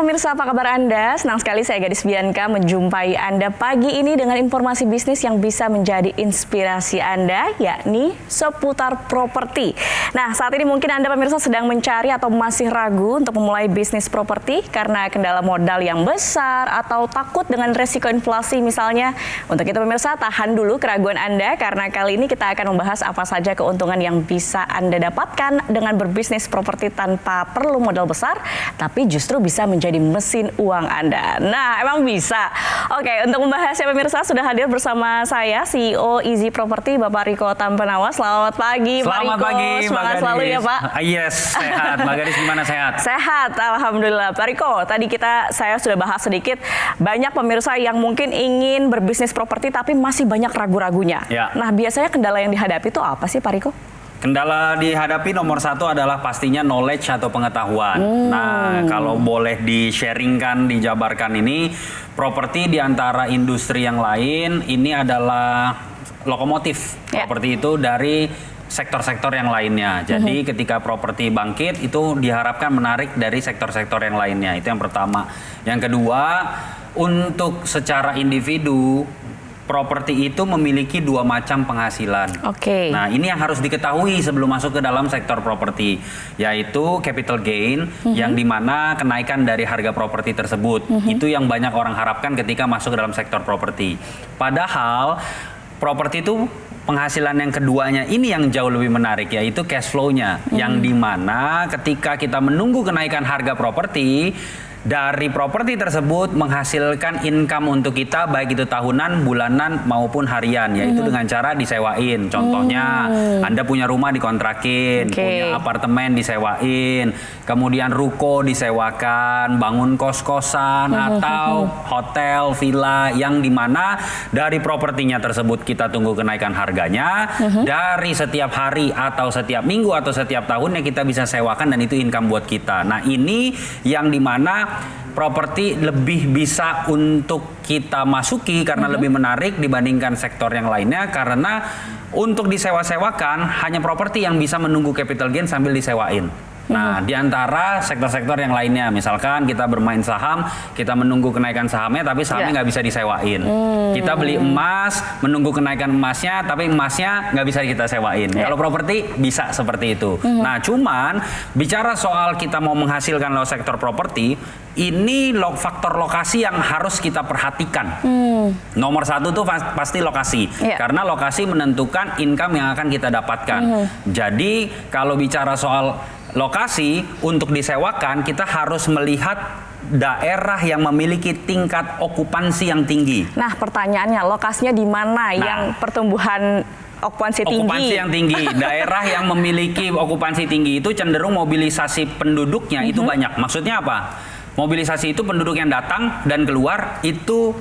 pemirsa, apa kabar Anda? Senang sekali saya Gadis Bianca menjumpai Anda pagi ini dengan informasi bisnis yang bisa menjadi inspirasi Anda, yakni seputar properti. Nah, saat ini mungkin Anda pemirsa sedang mencari atau masih ragu untuk memulai bisnis properti karena kendala modal yang besar atau takut dengan resiko inflasi misalnya. Untuk itu pemirsa, tahan dulu keraguan Anda karena kali ini kita akan membahas apa saja keuntungan yang bisa Anda dapatkan dengan berbisnis properti tanpa perlu modal besar, tapi justru bisa menjadi mesin uang Anda. Nah, emang bisa. Oke, untuk membahasnya pemirsa sudah hadir bersama saya CEO Easy Property Bapak Riko Tampenawas. Selamat pagi, Pak Riko. Selamat pagi, semangat selalu ya, Pak. Yes, sehat. Mbak Gadis gimana, sehat? Sehat, alhamdulillah. Pak Riko, tadi saya sudah bahas sedikit, banyak pemirsa yang mungkin ingin berbisnis properti tapi masih banyak ragu-ragunya. Ya. Nah, biasanya kendala yang dihadapi itu apa sih, Pak Riko? Kendala dihadapi nomor satu adalah pastinya knowledge atau pengetahuan. Nah, kalau boleh di-sharingkan, dijabarkan ini, properti di antara industri yang lain, ini adalah lokomotif properti itu dari sektor-sektor yang lainnya. Jadi ketika properti bangkit, itu diharapkan menarik dari sektor-sektor yang lainnya. Itu yang pertama. Yang kedua, untuk secara individu, properti itu memiliki dua macam penghasilan. Oke. Nah, ini yang harus diketahui sebelum masuk ke dalam sektor properti, yaitu capital gain, yang dimana kenaikan dari harga properti tersebut. Itu yang banyak orang harapkan ketika masuk ke dalam sektor properti. Padahal properti itu penghasilan yang keduanya ini yang jauh lebih menarik, yaitu cash flow-nya, yang dimana ketika kita menunggu kenaikan harga properti, dari properti tersebut menghasilkan income untuk kita, baik itu tahunan, bulanan, maupun harian, yaitu dengan cara disewain. Contohnya, Anda punya rumah dikontrakin, punya apartemen disewain, kemudian ruko disewakan, bangun kos-kosan, atau hotel, villa, yang dimana dari propertinya tersebut kita tunggu kenaikan harganya, dari setiap hari atau setiap minggu atau setiap tahunnya kita bisa sewakan, dan itu income buat kita. Nah, ini yang dimana properti lebih bisa untuk kita masuki karena lebih menarik dibandingkan sektor yang lainnya, karena untuk disewa-sewakan hanya properti yang bisa menunggu capital gain sambil disewain. Nah, di antara sektor-sektor yang lainnya, misalkan kita bermain saham, kita menunggu kenaikan sahamnya, tapi sahamnya nggak bisa disewain. Kita beli emas, menunggu kenaikan emasnya, tapi emasnya nggak bisa kita sewain. Kalau properti bisa seperti itu. Nah, cuman bicara soal kita mau menghasilkan lewat sektor properti, ini faktor lokasi yang harus kita perhatikan. Nomor satu tuh pasti lokasi, karena lokasi menentukan income yang akan kita dapatkan. Jadi kalau bicara soal lokasi untuk disewakan, kita harus melihat daerah yang memiliki tingkat okupansi yang tinggi. Nah, pertanyaannya, lokasinya di mana yang pertumbuhan okupansi tinggi? Okupansi yang tinggi. Daerah yang memiliki okupansi tinggi itu cenderung mobilisasi penduduknya itu banyak. Maksudnya apa? Mobilisasi itu penduduk yang datang dan keluar itu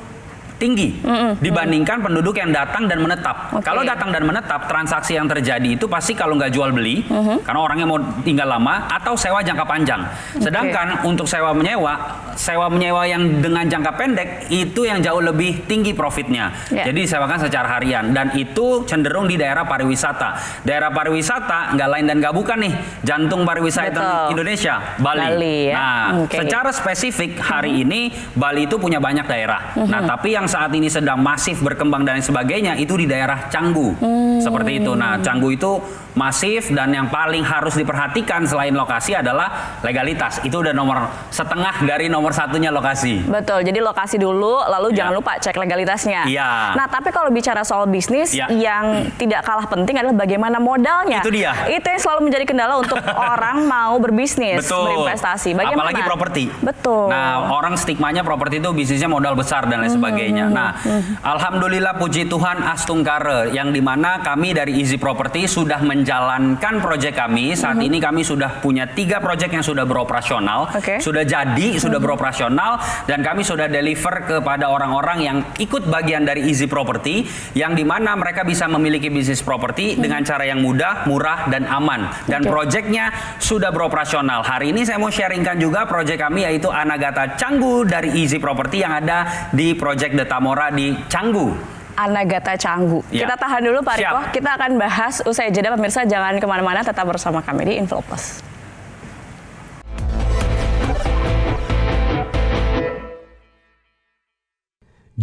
tinggi dibandingkan penduduk yang datang dan menetap. Kalau datang dan menetap, transaksi yang terjadi itu pasti kalau nggak jual beli, karena orangnya mau tinggal lama, atau sewa jangka panjang. Sedangkan untuk sewa menyewa yang dengan jangka pendek itu yang jauh lebih tinggi profitnya. Jadi disewakan secara harian, dan itu cenderung di daerah pariwisata. Daerah pariwisata nggak lain dan nggak bukan nih jantung pariwisata Indonesia, Bali. Nah, secara spesifik hari ini Bali itu punya banyak daerah. Nah, tapi yang saat ini sedang masif berkembang dan sebagainya itu di daerah Canggu. Seperti itu. Nah, Canggu itu masif, dan yang paling harus diperhatikan selain lokasi adalah legalitas. Itu udah nomor setengah dari nomor satunya lokasi. Betul. Jadi lokasi dulu, lalu jangan lupa cek legalitasnya. Nah, tapi kalau bicara soal bisnis, yang tidak kalah penting adalah bagaimana modalnya. Itu dia. Itu yang selalu menjadi kendala untuk orang mau berbisnis, berinvestasi. Bagaimana? Apalagi properti. Betul. Nah, orang stigmanya properti itu bisnisnya modal besar dan lain sebagainya. Nah, alhamdulillah puji Tuhan astungkare, yang dimana kami dari Easy Property sudah menjalankan proyek kami. Saat ini kami sudah punya 3 proyek yang sudah beroperasional, sudah jadi, sudah beroperasional, dan kami sudah deliver kepada orang-orang yang ikut bagian dari Easy Property, yang dimana mereka bisa memiliki bisnis properti dengan cara yang mudah, murah, dan aman. Dan proyeknya sudah beroperasional. Hari ini saya mau sharingkan juga proyek kami, yaitu Anagata Canggu dari Easy Property yang ada di proyek The Tamora di Canggu. Anagata Canggu. Kita tahan dulu Pak Riko, kita akan bahas usai jeda. Pemirsa jangan kemana-mana, tetap bersama kami di Info Plus.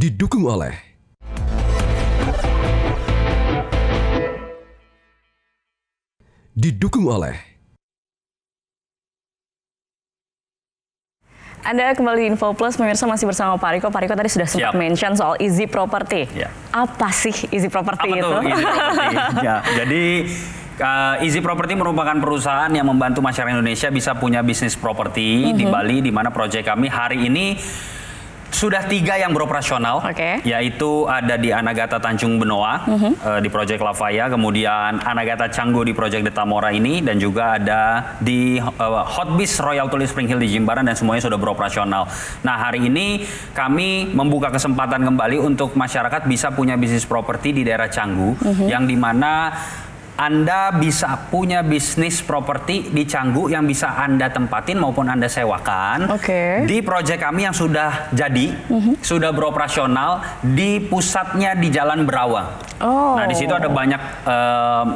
Didukung oleh Anda kembali di Info Plus, pemirsa masih bersama Pak Riko. Pak Riko tadi sudah sempat mention soal Easy Property. Ya. Apa sih Easy Property itu? Apa tuh Easy Property? Ya, jadi Easy Property merupakan perusahaan yang membantu masyarakat Indonesia bisa punya bisnis properti di Bali, di mana proyek kami hari ini sudah 3 yang beroperasional, yaitu ada di Anagata Tanjung Benoa di proyek Lavaya, kemudian Anagata Canggu di proyek Detamora ini, dan juga ada di Hotbis Royal Tulip Spring Hill di Jimbaran, dan semuanya sudah beroperasional. Nah, hari ini kami membuka kesempatan kembali untuk masyarakat bisa punya bisnis properti di daerah Canggu, yang dimana Anda bisa punya bisnis properti di Canggu yang bisa Anda tempatin maupun Anda sewakan di proyek kami yang sudah jadi, sudah beroperasional di pusatnya di Jalan Berawang. Nah, di situ ada banyak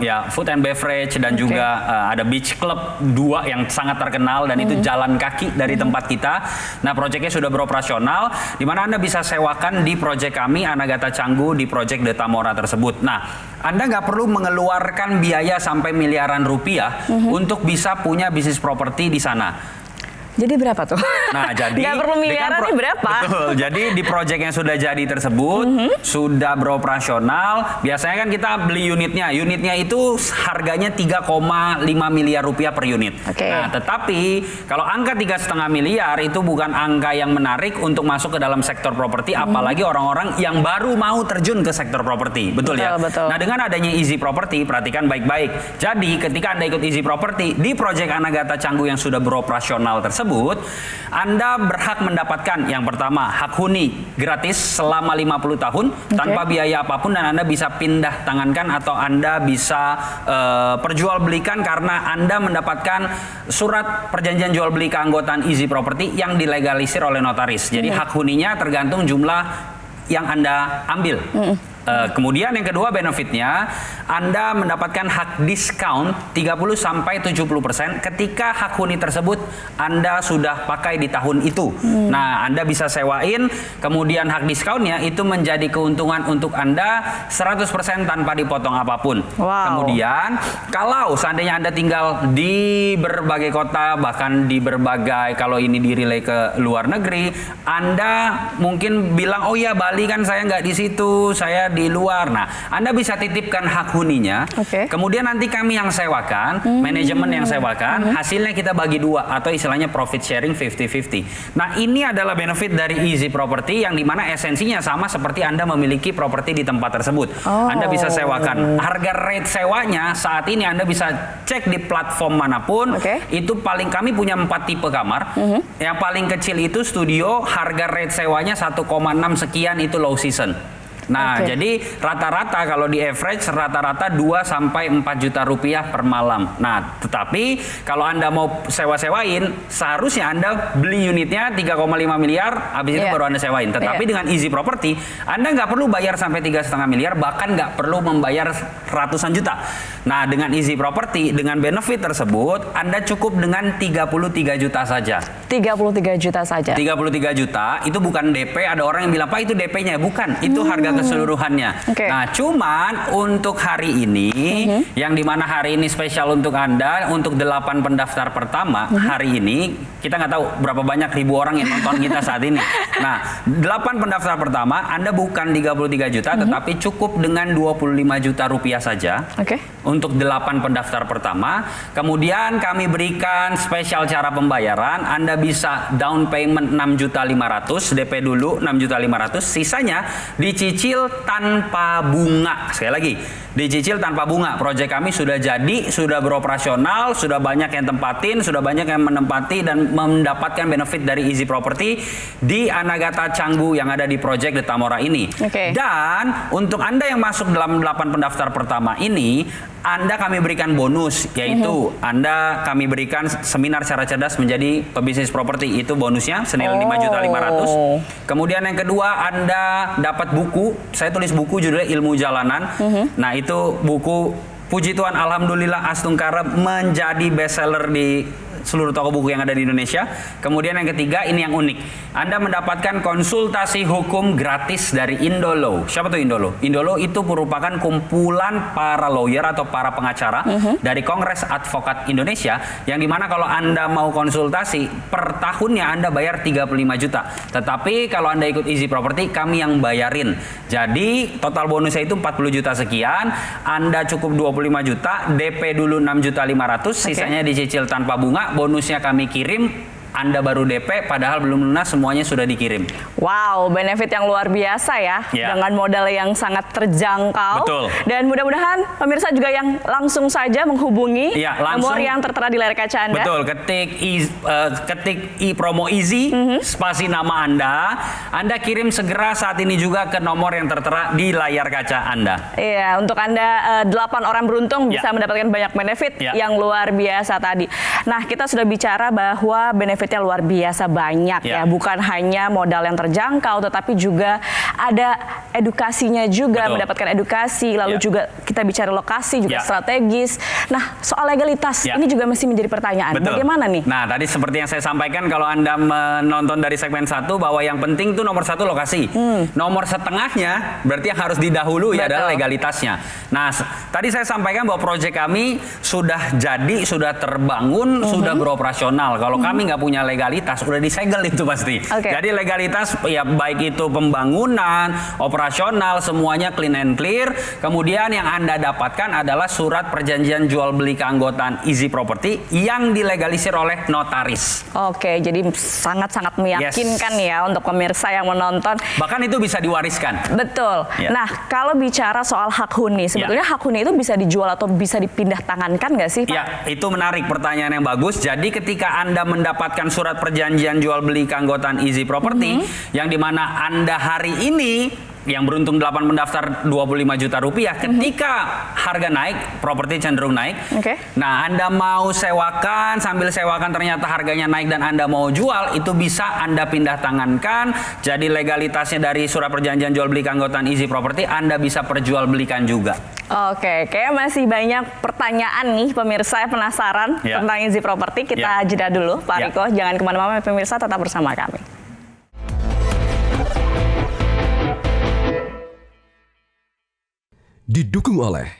ya food and beverage dan juga ada beach club 2 yang sangat terkenal, dan itu jalan kaki dari tempat kita. Nah, proyeknya sudah beroperasional, di mana Anda bisa sewakan di proyek kami Anagata Canggu di proyek Detamora tersebut. Nah, Anda nggak perlu mengeluarkan biaya sampai miliaran rupiah untuk bisa punya bisnis properti di sana. Jadi berapa tuh? Nah, jadi nggak perlu miliaran, ini berapa? Betul. Jadi di proyek yang sudah jadi tersebut sudah beroperasional. Biasanya kan kita beli unitnya. Unitnya itu harganya 3,5 miliar rupiah per unit. Nah, tetapi kalau angka 3,5 miliar itu bukan angka yang menarik untuk masuk ke dalam sektor properti, apalagi orang-orang yang baru mau terjun ke sektor properti. Betul ya? Betul. Nah, dengan adanya Easy Property, perhatikan baik-baik. Jadi ketika Anda ikut Easy Property di proyek Anagata Canggu yang sudah beroperasional tersebut, Anda berhak mendapatkan yang pertama hak huni gratis selama 50 tahun tanpa biaya apapun, dan Anda bisa pindah tangankan atau Anda bisa perjualbelikan karena Anda mendapatkan surat perjanjian jual beli keanggotaan Easy Property yang dilegalisir oleh notaris. Jadi hak huninya tergantung jumlah yang Anda ambil. Kemudian yang kedua benefitnya, Anda mendapatkan hak diskon 30-70% ketika hak huni tersebut Anda sudah pakai di tahun itu. Nah, Anda bisa sewain, kemudian hak diskonnya itu menjadi keuntungan untuk Anda 100% tanpa dipotong apapun. Kemudian kalau seandainya Anda tinggal di berbagai kota, bahkan di berbagai, kalau ini direlay ke luar negeri, Anda mungkin bilang, oh ya Bali kan saya nggak di situ, saya di luar. Nah, Anda bisa titipkan hak huninya. Kemudian nanti kami yang sewakan, manajemen yang sewakan, hasilnya kita bagi 2 atau istilahnya profit sharing 50-50. Nah, ini adalah benefit dari Easy Property yang dimana esensinya sama seperti Anda memiliki properti di tempat tersebut. Anda bisa sewakan. Harga rate sewanya saat ini Anda bisa cek di platform manapun. Itu paling, kami punya 4 tipe kamar. Yang paling kecil itu studio, harga rate sewanya 1,6 sekian, itu low season. Nah, jadi rata-rata kalau di average rata-rata 2 sampai 4 juta rupiah per malam. Nah, tetapi kalau Anda mau sewa-sewain, seharusnya Anda beli unitnya 3,5 miliar, habis itu baru Anda sewain. Tetapi dengan Easy Property, Anda nggak perlu bayar sampai 3,5 miliar, bahkan nggak perlu membayar ratusan juta. Nah, dengan Easy Property, dengan benefit tersebut, Anda cukup dengan 33 juta saja. 33 juta saja? 33 juta, itu bukan DP. Ada orang yang bilang, Pak itu DP-nya. Bukan, itu harga keseluruhannya. Nah, cuman untuk hari ini, yang dimana hari ini spesial untuk Anda, untuk 8 pendaftar pertama, hari ini, kita nggak tahu berapa banyak ribu orang yang nonton kita saat ini. Nah, 8 pendaftar pertama, Anda bukan 33 juta, tetapi cukup dengan 25 juta rupiah saja. Untuk 8 pendaftar pertama. Kemudian kami berikan spesial cara pembayaran. Anda bisa down payment 6.500.000, DP dulu 6.500.000, sisanya dicicil tanpa bunga. Sekali lagi, dicicil tanpa bunga. Proyek kami sudah jadi, sudah beroperasional, sudah banyak yang tempatin, sudah banyak yang menempati dan mendapatkan benefit dari Easy Property di Anagata Canggu yang ada di proyek Detamora ini. Dan untuk Anda yang masuk dalam 8 pendaftar pertama ini, Anda kami berikan bonus, yaitu Anda kami berikan seminar cara cerdas menjadi pebisnis properti. Itu bonusnya senilai 5.500.000. Kemudian yang kedua, Anda dapat buku. Saya tulis buku judulnya Ilmu Jalanan. Nah, itu buku, puji Tuhan, alhamdulillah Astungkara menjadi bestseller di seluruh toko buku yang ada di Indonesia. Kemudian yang ketiga, ini yang unik. Anda mendapatkan konsultasi hukum gratis dari Indolo. Siapa tuh Indolo? Indolo itu merupakan kumpulan para lawyer atau para pengacara dari Kongres Advokat Indonesia, yang dimana kalau Anda mau konsultasi per tahunnya Anda bayar 35 juta. Tetapi kalau Anda ikut Easy Property, kami yang bayarin. Jadi total bonusnya itu 40 juta sekian, Anda cukup 25 juta, DP dulu 6.500.000, sisanya dicicil tanpa bunga, bonusnya kami kirim. Anda baru DP, padahal belum lunas, semuanya sudah dikirim. Wow, benefit yang luar biasa ya, dengan modal yang sangat terjangkau. Betul. Dan mudah-mudahan pemirsa juga yang langsung saja menghubungi nomor yang tertera di layar kaca Anda. Betul, ketik promo Easy, spasi nama Anda kirim segera saat ini juga ke nomor yang tertera di layar kaca Anda. Iya, untuk Anda 8 orang beruntung bisa mendapatkan banyak benefit yang luar biasa tadi. Nah, kita sudah bicara bahwa benefitnya luar biasa banyak ya, bukan hanya modal yang terjangkau, tetapi juga ada edukasinya juga, mendapatkan edukasi, lalu juga kita bicara lokasi juga strategis. Nah, soal legalitas ini juga masih menjadi pertanyaan. Bagaimana nih? Nah, tadi seperti yang saya sampaikan, kalau Anda menonton dari segmen 1 bahwa yang penting itu nomor 1 lokasi. Nomor setengahnya berarti yang harus didahului adalah legalitasnya. Nah, tadi saya sampaikan bahwa proyek kami sudah jadi, sudah terbangun, sudah beroperasional. Kalau kami nggak punya legalitas, udah disegel itu pasti. Jadi legalitas ya baik itu pembangunan, operasional, semuanya clean and clear. Kemudian yang Anda dapatkan adalah surat perjanjian jual beli keanggotaan Easy Property yang dilegalisir oleh notaris. Oke, jadi sangat-sangat meyakinkan ya untuk pemirsa yang menonton. Bahkan itu bisa diwariskan. Betul. Nah, kalau bicara soal hak huni, sebetulnya hak huni itu bisa dijual atau bisa dipindah tangankan nggak sih, Pak? Ya, itu menarik, pertanyaan yang bagus. Jadi ketika Anda mendapatkan surat perjanjian jual beli keanggotaan Easy Property, yang dimana Anda hari ini yang beruntung 8 mendaftar 25 juta rupiah, ketika harga naik, properti cenderung naik. Nah, Anda mau sewakan, sambil sewakan ternyata harganya naik dan Anda mau jual, itu bisa Anda pindah tangankan. Jadi legalitasnya dari surat perjanjian jual beli keanggotaan Easy Property, Anda bisa perjualbelikan juga. Oke, kayak masih banyak pertanyaan nih pemirsa yang penasaran tentang Easy Property. Kita jeda dulu, Pak Riko. Jangan kemana-mana pemirsa, tetap bersama kami. Didukung oleh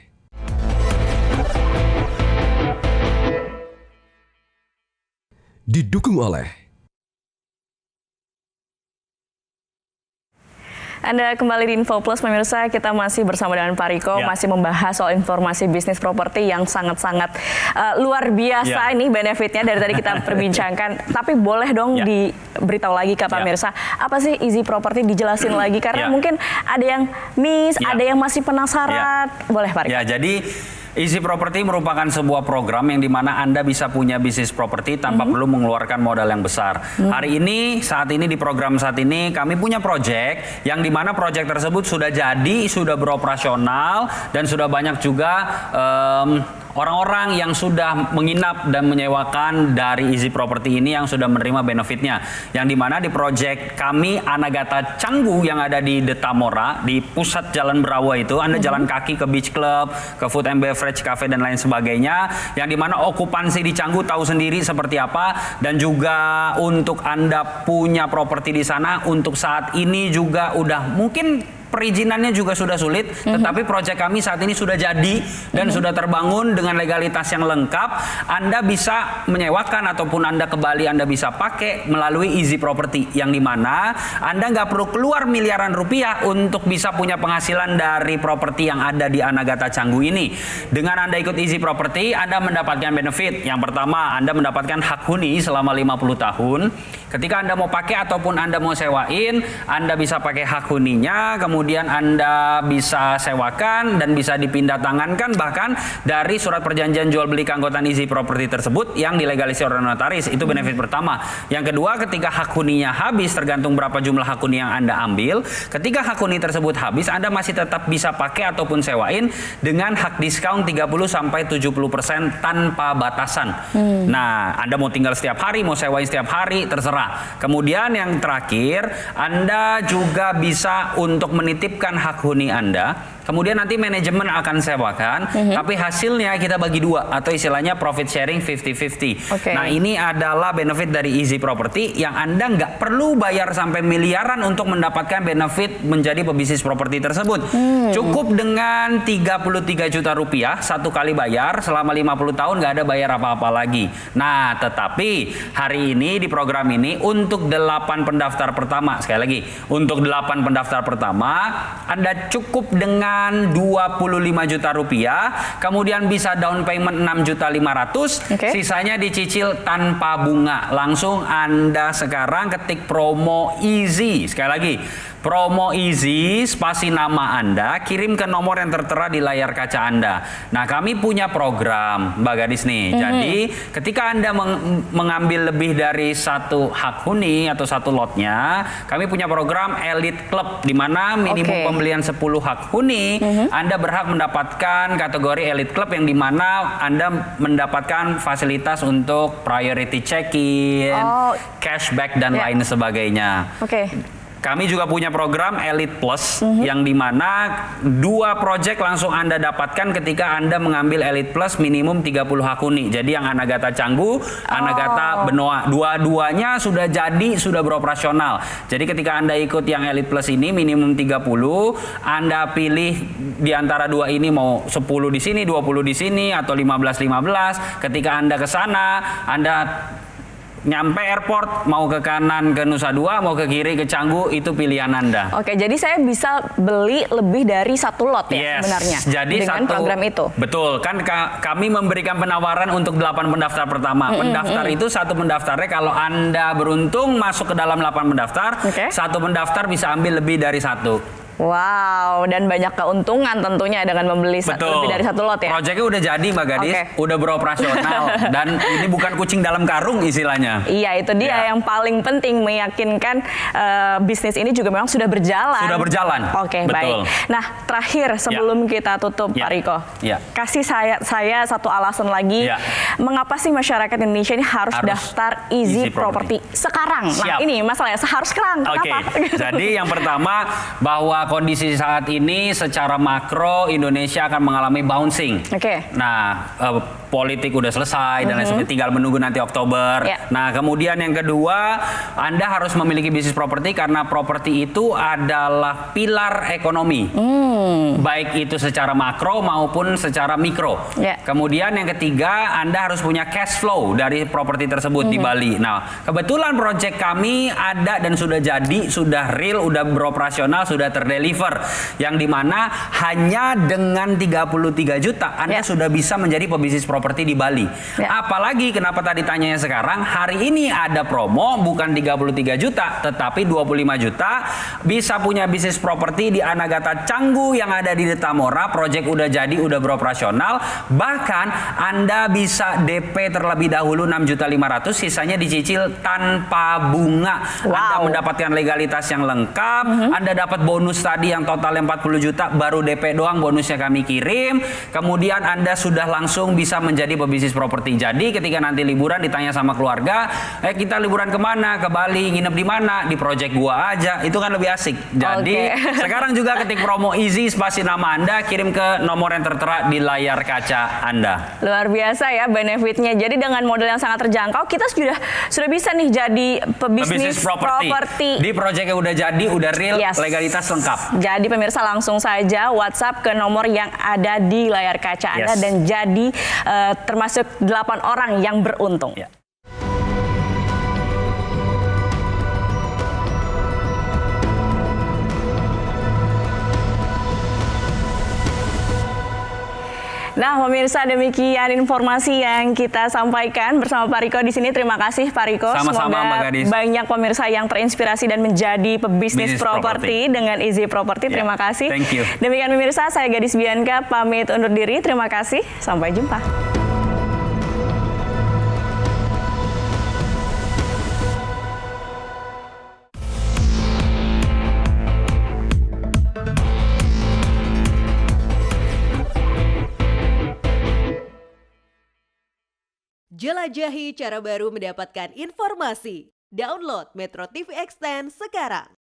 Anda kembali di Info Plus, pemirsa. Kita masih bersama dengan Pak Riko, masih membahas soal informasi bisnis properti yang sangat-sangat luar biasa ini benefitnya dari tadi kita perbincangkan. Tapi boleh dong diberitahu lagi ke pemirsa, apa sih Easy Property, dijelasin lagi, karena mungkin ada yang miss, ada yang masih penasaran. Boleh, Pak Riko? Ya, jadi Easy Property merupakan sebuah program yang dimana Anda bisa punya bisnis properti tanpa perlu mengeluarkan modal yang besar. Hari ini, saat ini di program saat ini kami punya proyek yang dimana proyek tersebut sudah jadi, sudah beroperasional, dan sudah banyak juga orang-orang yang sudah menginap dan menyewakan dari Easy Property ini yang sudah menerima benefitnya. Yang dimana di proyek kami Anagata Canggu yang ada di Detamora, di pusat Jalan Berawa itu, Anda jalan kaki ke Beach Club, ke Food and Beverage Cafe dan lain sebagainya. Yang dimana okupansi di Canggu tahu sendiri seperti apa. Dan juga untuk Anda punya properti di sana, untuk saat ini juga udah mungkin perizinannya juga sudah sulit, tetapi proyek kami saat ini sudah jadi dan sudah terbangun dengan legalitas yang lengkap. Anda bisa menyewakan ataupun Anda ke Bali, Anda bisa pakai melalui Easy Property, yang dimana Anda nggak perlu keluar miliaran rupiah untuk bisa punya penghasilan dari properti yang ada di Anagata Canggu ini. Dengan Anda ikut Easy Property, Anda mendapatkan benefit. Yang pertama, Anda mendapatkan hak huni selama 50 tahun. Ketika Anda mau pakai ataupun Anda mau sewain, Anda bisa pakai hak huninya, kemudian Anda bisa sewakan dan bisa dipindah tangankan bahkan dari surat perjanjian jual beli keanggotaan Easy Property tersebut yang dilegalisir oleh notaris. Itu benefit pertama. Yang kedua, ketika hak huninya habis, tergantung berapa jumlah hak huni yang Anda ambil, ketika hak huni tersebut habis, Anda masih tetap bisa pakai ataupun sewain dengan hak diskon 30-70% tanpa batasan. Nah, Anda mau tinggal setiap hari, mau sewain setiap hari, terserah. Kemudian yang terakhir, Anda juga bisa untuk menitipkan hak huni Anda kemudian nanti manajemen akan sewakan, tapi hasilnya kita bagi dua atau istilahnya profit sharing 50-50. Oke. Nah, ini adalah benefit dari Easy Property yang Anda nggak perlu bayar sampai miliaran untuk mendapatkan benefit menjadi pebisnis properti tersebut. Cukup dengan 33 juta rupiah satu kali bayar selama 50 tahun, nggak ada bayar apa-apa lagi. Nah, tetapi hari ini di program ini untuk 8 pendaftar pertama, sekali lagi, untuk 8 pendaftar pertama Anda cukup dengan 25 juta rupiah, kemudian bisa down payment 6.500.000, Oke. sisanya dicicil tanpa bunga. Langsung Anda sekarang ketik promo Easy, sekali lagi promo Easy, spasi nama Anda, kirim ke nomor yang tertera di layar kaca Anda. Nah, kami punya program, Mbak Gadis nih. Jadi, ketika Anda mengambil lebih dari satu hak huni atau satu lotnya, kami punya program Elite Club, di mana minimum pembelian 10 hak huni, Anda berhak mendapatkan kategori Elite Club yang di mana Anda mendapatkan fasilitas untuk priority check-in, cashback, dan lain sebagainya. Oke. Kami juga punya program Elite Plus yang dimana 2 project langsung Anda dapatkan ketika Anda mengambil Elite Plus minimum 30 hak huni. Jadi yang Anagata Canggu, Anagata Benoa, dua-duanya sudah jadi, sudah beroperasional. Jadi ketika Anda ikut yang Elite Plus ini minimum 30, Anda pilih di antara 2 ini mau 10 di sini, 20 di sini, atau 15-15. Ketika Anda ke sana, Anda nyampe airport, mau ke kanan ke Nusa Dua, mau ke kiri ke Canggu, itu pilihan Anda. Oke, jadi saya bisa beli lebih dari satu lot ya sebenarnya Jadi dengan program itu. Betul, kan kami memberikan penawaran untuk 8 pendaftar pertama. Pendaftar itu satu pendaftarnya kalau Anda beruntung masuk ke dalam 8 pendaftar, satu pendaftar bisa ambil lebih dari satu. Wow, dan banyak keuntungan tentunya dengan membeli lebih dari satu lot ya. Proyeknya udah jadi, Mbak Gadis, udah beroperasional, dan ini bukan kucing dalam karung istilahnya. Iya, itu dia yang paling penting, meyakinkan bisnis ini juga memang sudah berjalan. Sudah berjalan. Oke, baik. Nah, terakhir sebelum kita tutup, Pak Riko, kasih saya satu alasan lagi, mengapa sih masyarakat Indonesia ini harus daftar Easy Property sekarang? Nah, ini masalahnya, harus sekarang. Kenapa? Jadi yang pertama, bahwa kondisi saat ini secara makro Indonesia akan mengalami bouncing. Nah, politik udah selesai dan lain sebagainya, tinggal menunggu nanti Oktober. Nah, kemudian yang kedua, Anda harus memiliki bisnis properti karena properti itu adalah pilar ekonomi. Baik itu secara makro maupun secara mikro. Kemudian yang ketiga, Anda harus punya cash flow dari properti tersebut di Bali. Nah, kebetulan proyek kami ada dan sudah jadi, sudah real, sudah beroperasional, sudah terdeliver, yang dimana hanya dengan 33 juta Anda sudah bisa menjadi pebisnis properti di Bali. Apalagi kenapa tadi tanyanya sekarang, hari ini ada promo bukan 33 juta tetapi 25 juta bisa punya bisnis properti di Anagata Canggu yang ada di Detamora. Proyek udah jadi, udah beroperasional, bahkan Anda bisa DP terlebih dahulu 6.500.000, sisanya dicicil tanpa bunga. Anda mendapatkan legalitas yang lengkap, Anda dapat bonus tadi yang totalnya 40 juta, baru DP doang bonusnya kami kirim. Kemudian Anda sudah langsung bisa menjadi pebisnis properti. Jadi ketika nanti liburan ditanya sama keluarga, kita liburan kemana? Ke Bali, nginep di mana? Di project gua aja. Itu kan lebih asik. Jadi sekarang juga ketik promo Easy, spasi nama Anda, kirim ke nomor yang tertera di layar kaca Anda. Luar biasa ya benefitnya. Jadi dengan modal yang sangat terjangkau, kita sudah bisa nih jadi pebisnis properti. Di project yang udah jadi, udah real, legalitas lengkap. Jadi pemirsa langsung saja WhatsApp ke nomor yang ada di layar kaca Anda dan jadi termasuk 8 orang yang beruntung. Nah, pemirsa, demikian informasi yang kita sampaikan bersama Pak Riko di sini. Terima kasih Pak Riko. Sama-sama, Mbak Gadis. Banyak pemirsa yang terinspirasi dan menjadi pebisnis properti dengan Easy Property. Terima kasih. Thank you. Demikian pemirsa, saya Gadis Bianca pamit undur diri. Terima kasih. Sampai jumpa. Jelajahi cara baru mendapatkan informasi. Download Metro TV Extend sekarang.